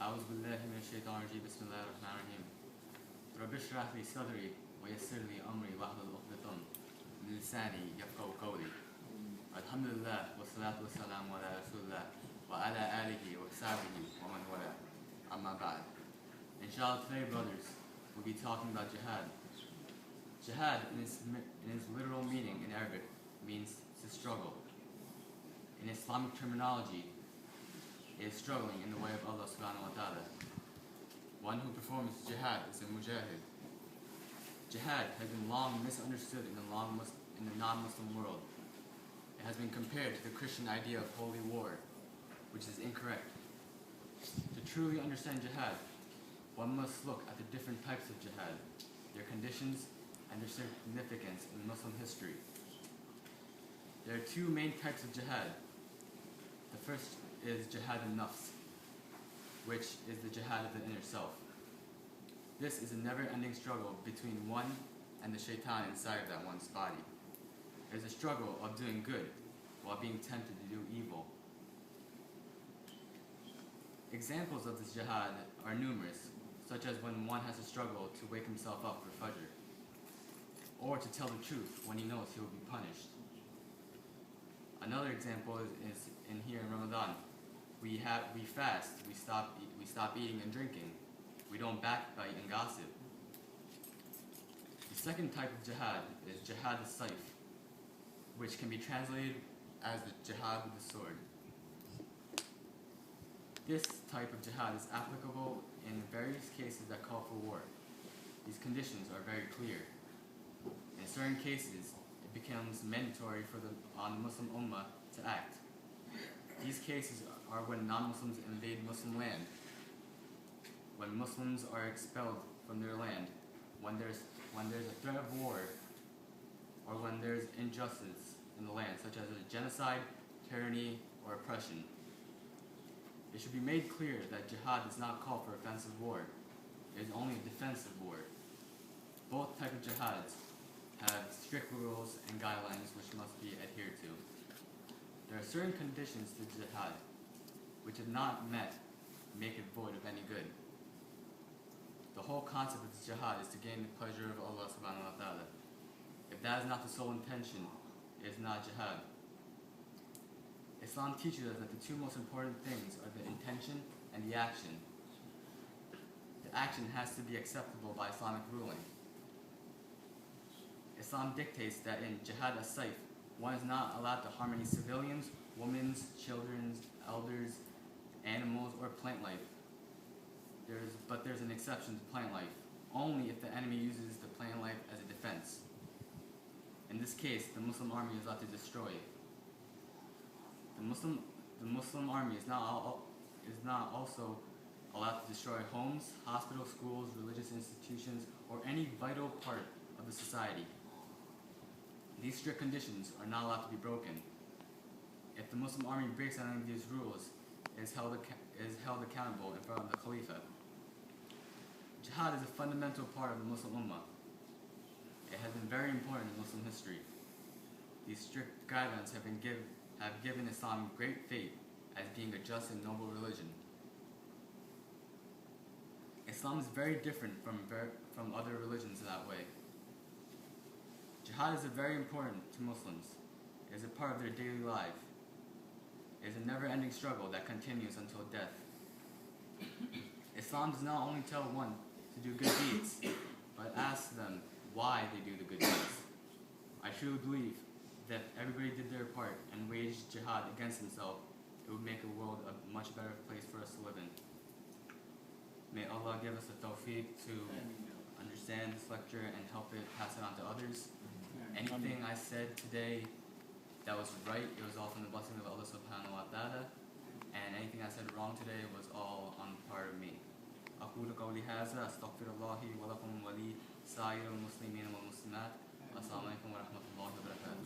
أعوذ بالله من الشيطان الرجيم بسم الله الرحمن الرحيم رب اشرح لي صدري ويسر لي أمري واحلل عقدة من لساني يفقهوا قولي الحمد لله والصلاة والسلام على رسول الله وعلى آله وصحبه ومن والاه أما بعد. Inshallah, today, brothers, we'll be talking about jihad. Jihad, in its literal meaning in Arabic, means to struggle. In Islamic terminology, it is struggling in the way of Allah subhanahu wa ta'ala. One who performs jihad is a mujahid. Jihad has been long misunderstood in the non-Muslim world. It has been compared to the Christian idea of holy war, which is incorrect. To truly understand jihad, one must look at the different types of jihad, their conditions, and their significance in Muslim history. There are two main types of jihad. The first is jihad al-nafs, which is the jihad of the inner self. This is a never-ending struggle between one and the shaitan inside of that one's body. It is a struggle of doing good while being tempted to do evil. Examples of this jihad are numerous, such as when one has to struggle to wake himself up for Fajr, or to tell the truth when he knows he will be punished. Another example is in here in Ramadan. We fast, we stop eating and drinking. We don't backbite and gossip. The second type of jihad is jihad al-sayf, which can be translated as the jihad with the sword. This type of jihad is applicable in various cases that call for war. These conditions are very clear. In certain cases, it becomes mandatory on the Muslim Ummah to act. These cases are when non-Muslims invade Muslim land, when Muslims are expelled from their land, when there's a threat of war, or when there's injustice in the land, such as a genocide, tyranny, or oppression. It should be made clear that jihad does not call for offensive war. It is only a defensive war. Both types of jihads have strict rules and guidelines which must be adhered to. There are certain conditions to jihad which, if not met, make it void of any good. The whole concept of jihad is to gain the pleasure of Allah subhanahu wa ta'ala. If that is not the sole intention, it is not jihad. Islam teaches us that the two most important things are the intention and the action. The action has to be acceptable by Islamic ruling. Islam dictates that in jihad as-sayf, one is not allowed to harm any civilians, women, children, elders, animals, or plant life. But there's an exception to plant life, only if the enemy uses the plant life as a defense. In this case, the Muslim army is allowed to destroy it. The Muslim army is not also allowed to destroy homes, hospitals, schools, religious institutions, or any vital part of the society. These strict conditions are not allowed to be broken. If the Muslim army breaks any of these rules, it is held accountable in front of the Khalifa. Jihad is a fundamental part of the Muslim Ummah. It has been very important in Muslim history. These strict guidelines have given Islam great faith as being a just and noble religion. Islam is very different from other religions in that way. Jihad is very important to Muslims. It is a part of their daily life. It is a never-ending struggle that continues until death. Islam does not only tell one to do good deeds, but asks them why they do the good deeds. I truly believe that if everybody did their part and waged jihad against themselves, it would make the world a much better place for us to live in. May Allah give us the tawfiq to understand this lecture and help it pass it on to others. Anything I said today that was right, it was all from the blessing of Allah subhanahu wa ta'ala, and anything I said wrong today was all on part of me. أقول قولي هذا أستغفر الله ولكم ولسائر المسلمين والمسلمات. السلام عليكم ورحمة الله وبركاته.